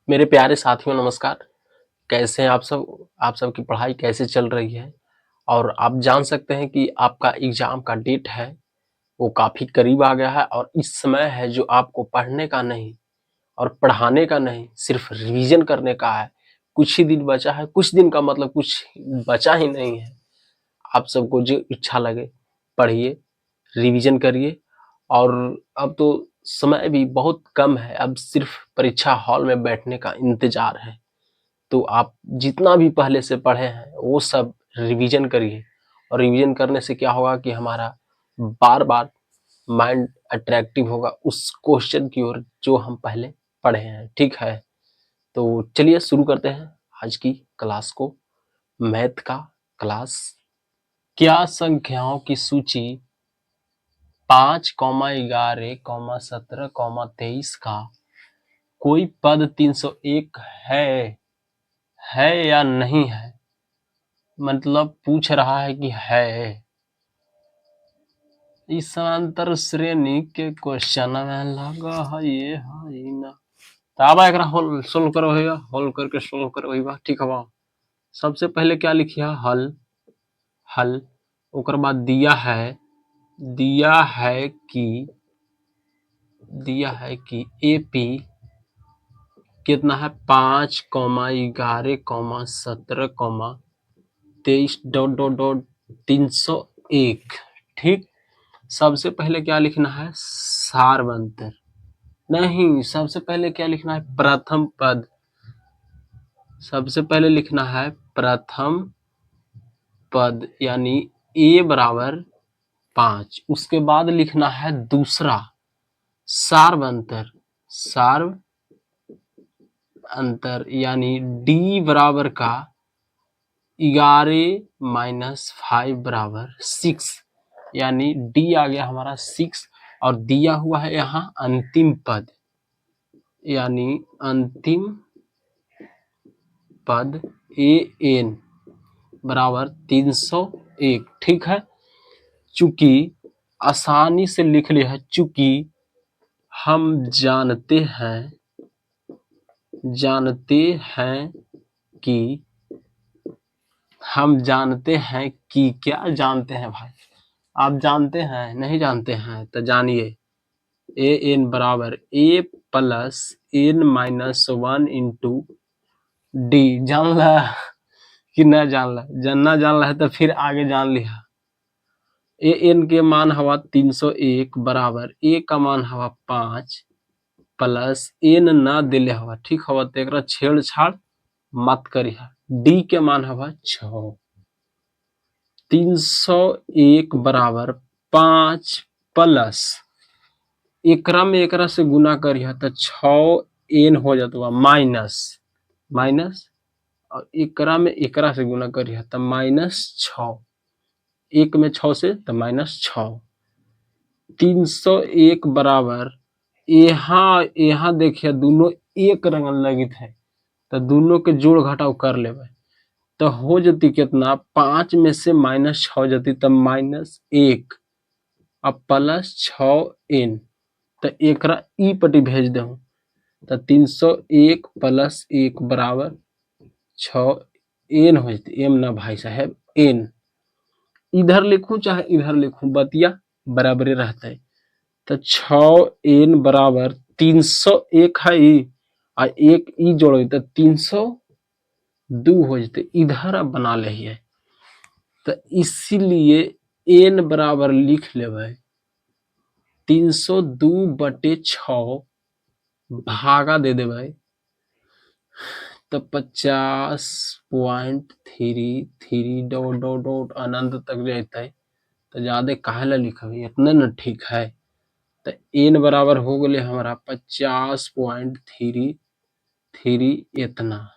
मेरे प्यारे साथियों नमस्कार। कैसे हैं आप सब? आप सबकी पढ़ाई कैसे चल रही है? और आप जान सकते हैं कि आपका एग्जाम का डेट है वो काफी करीब आ गया है और इस समय है जो आपको पढ़ने का नहीं और पढ़ाने का नहीं, सिर्फ रिवीजन करने का है। कुछ ही दिन बचा है, कुछ दिन का मतलब कुछ बचा ही नहीं है। आप सबको जो इच्छा लगे पढ़िए, रिवीजन करिए। और अब तो समय भी बहुत कम है, अब सिर्फ परीक्षा हॉल में बैठने का इंतजार है। तो आप जितना भी पहले से पढ़े हैं वो सब रिवीजन करिए। और रिवीजन करने से क्या होगा कि हमारा बार बार माइंड अट्रैक्टिव होगा उस क्वेश्चन की ओर जो हम पहले पढ़े हैं। ठीक है, तो चलिए शुरू करते हैं आज की क्लास को। मैथ का क्लास। क्या संख्याओं की सूची 5,11,17,23 का कोई पद 301 है या नहीं है? मतलब पूछ रहा है कि है। इस समांतर श्रेणी के क्वेश्चन में लगा है ये है ना। तो अब एकरा होल सोल्व करो भैया, होल करके सोल्व करो भैया। ठीक है, सबसे पहले क्या लिखिए? हल। हल ओकर बाद दिया है कि एपी कितना है? 5,11,17,23 ... 301। सबसे पहले क्या लिखना है? सार्वंतर। नहीं, सबसे पहले क्या लिखना है? प्रथम पद। सबसे पहले लिखना है प्रथम पद यानी a बराबर 5। उसके बाद लिखना है दूसरा सार्वंतर यानी d बराबर का 11 - 5 बराबर 6 यानी d आ गया हमारा 6। और दिया हुआ है यहाँ अंतिम पद यानी अंतिम पद an बराबर 301। ठीक है, चूंकि आसानी से लिख लिया है, चूंकि हम जानते हैं कि क्या जानते हैं भाई? आप जानते हैं? नहीं जानते हैं तो जानिए। an बराबर a plus n-1 into D. जान ला कि न जान ला? जानना जान ला है तो फिर आगे जान लिया। an के मान हवा 301 बराबर a का मान हवा 5 प्लस n ना दिले हवा। ठीक हवा, तो एकरा छेड़छाड़ मत करिए। d के मान हवा 6। 301 बराबर 5 प्लस एकरा में एकरा से गुना करिए तो 6n हो जाता माइनस और एकरा में एकरा से गुना करिए तो -6। एक में 6 से तो -6। 301 बराबर यहाँ देखिए दोनों एक रंग लगित है तो दोनों के जोड़ घटाव कर लेवे तो हो जाती कितना? 5 में से -6 हो जाती तो -1 अब प्लस 6n तो एकरा ई पटी भेज दे तो 301 प्लस 1 बराबर 6n हो जाती। m ना भाई साहब, n। इधर लिखूं चाहे इधर लिखूं बतिया बराबरी रहता है। तो 6n बराबर 301 है और एक ई जोड़ो तो 302 हो जाते। इधर अब बना ले तो इसीलिए n बराबर लिख लेवे 302/6 भागा दे देवे तो 50.33 ... अनंत तक जाते तो ज्यादा काहे ला लिखबे? इतने न ठीक है। तो n बराबर हो गए हमारा 50.33 इतना।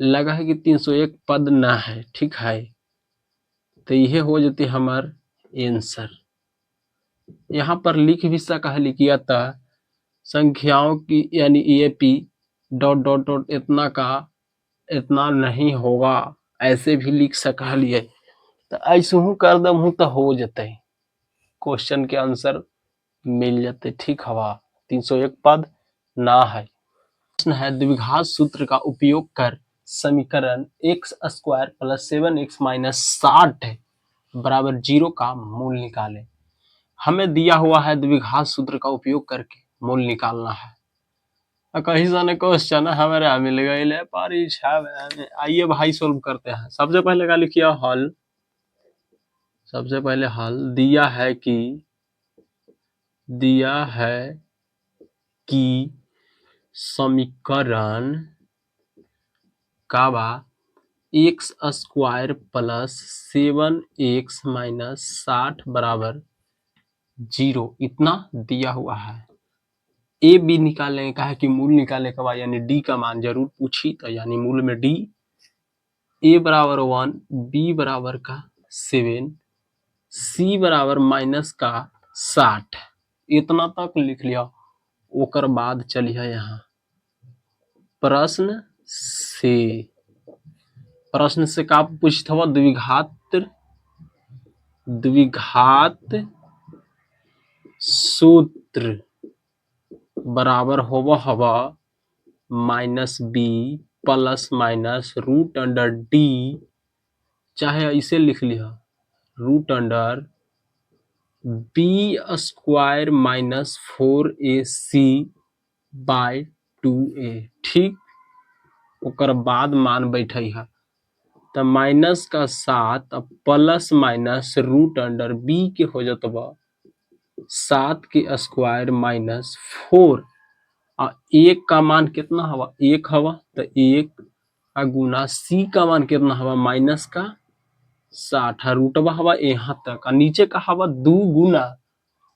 लगा है कि 301 पद ना है। ठीक है, तो यह हो जाती हमार आंसर। यहाँ पर लिख भी सका है, लिखिया था संख्याओं की यानी एपी ... इतना का इतना नहीं होगा, ऐसे भी लिख सका लिए। तो ऐसे हूँ कर दम हूँ तो हो जाते क्वेश्चन के आंसर मिल जाते। ठीक हवा, 301 पद ना है। प्रश्न है द्विघात सूत्र का उपयोग कर समीकरण x square plus 7x minus 60 बराबर 0 का मूल निकालें। हमें दिया हुआ है द्विघात सूत्र का उपयोग करके मूल निकालना है। कहीं साने क्वेश्चन हमारे मिल गए परीक्षा में। आइए भाई सोल्व करते हैं। सबसे पहले का लिखिए हल। सबसे पहले हल दिया है कि समीकरण का बा x square plus 7x minus 60 बराबर 0 इतना दिया हुआ है। ए बी निकालने का है कि मूल निकालने का बा, यानी डी का मान जरूर पूछी तो यानी मूल में डी। ए बराबर 1, बी बराबर का 7, सी बराबर माइनस का 60 इतना तक लिख लिया। ओकर बाद चलिए यहाँ प्रश्न से का पूछत हुआ द्विघात सूत्र बराबर हवा minus b plus minus root under D, चाहे ऐसे लिख लिया root under b square minus 4ac by 2a। ठीक, ओकर बाद मान बैठे है तो माइनस का 7 plus minus root under b के हो जाता 7 के स्क्वायर माइनस 4 और एक का मान कितना हवा 1 हवा तो 1 गुना सी का मान कितना हवा माइनस का 60 रूटवा हवा यहाँ तक और नीचे का हवा 2 गुना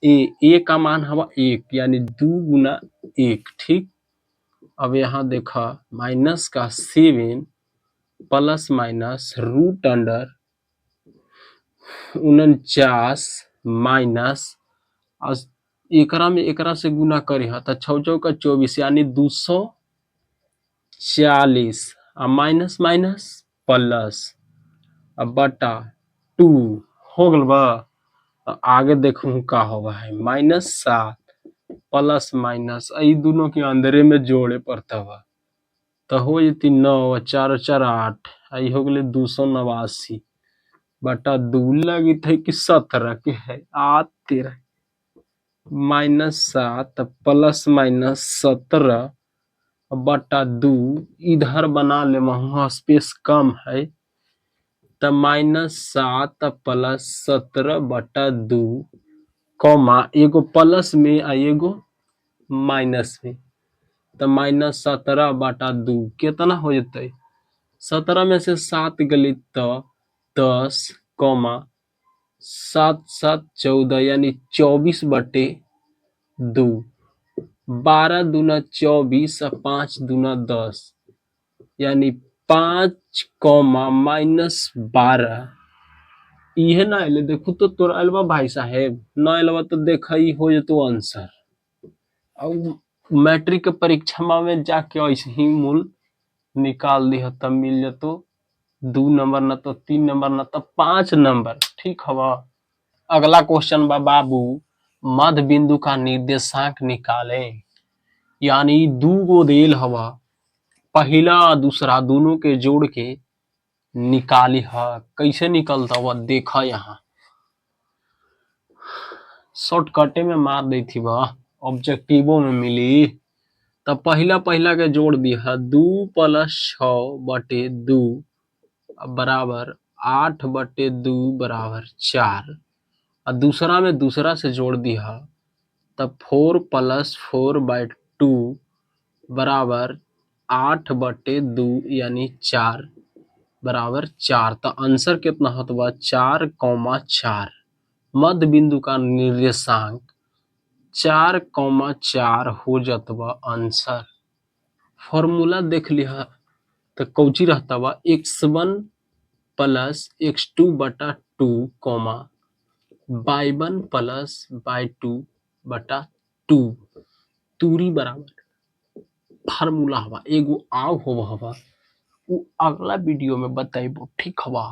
ए का मान हवा 1 यानी 2 गुना 1। ठीक, अब यहाँ देखा माइनस का 7 plus minus root under 49 minus एकरा में एकरा से गुना करी तो 6 चौका 24 यानी 240 माइनस माइनस प्लस बटा 2 हो गल बा। आगे देखू का होगा है -7 प्लस माइनस ई दोनों के अंदरे में जोड़े पड़ता हुआ तो हो जाती 9 4 4 8 आई हो गए 289 बटा 2 लगी थे कि 17 के है -13 -7 प्लस माइनस 17 बटा 2 इधर बना ले वहाँ स्पेस कम है तो -7 प्लस 17 बटा 2 कॉमा एगो प्लस में आ एगो माइनस में तो -17 बटा 2 कितना हो जाते 17 में से 7 गली तो 10 कॉमा 7 7 14 यानी 24 बटे 2 12 दूना 24 और 5 दूना 10 यानी 5 कॉमा -12 इहे ना अले देखू तो तोरा अलवा भाई साहेब ना अलवा तो देखा ही हो जतो आंसर। अब मैट्रिक के परीक्षा में जाके ऐसे ही मूल निकाल दी तब मिल जतो 2 नंबर न तो 3 नंबर न तो 5 नंबर। ठीक हवा। अगला क्वेश्चन बा बाबू मध्य बिंदु का निर्देशांक निकाले, यानी 2 गो देल हवा पहला दूसरा दोनों के जोड़ के निकाली है। कैसे निकलता हुआ देखा यहाँ शॉर्टकटे में मार दी थी वह ऑब्जेक्टिवों में मिली। तब पहला के जोड़ दिया 2 प्लस 6 बटे 2 बराबर 8 बटे 2 बराबर 4 और दूसरा में दूसरा से जोड़ दिया तब 4 प्लस 4 बाई 2 बराबर 8 बटे 2 यानी 4 बराबर 4। तो आंसर कितना होता 4,4। मध्य बिंदु का निर्देशांक 4,4 हो जाता आंसर। फॉर्मूला देख लिया तो कौची रहता बा x1 प्लस x2 बटा 2 कॉमा y1 प्लस y2 बटा 2 दूरी बराबर फार्मूला हवा एगो आव होवा हवा वो अगला वीडियो में बताइबो। ठीक हवा।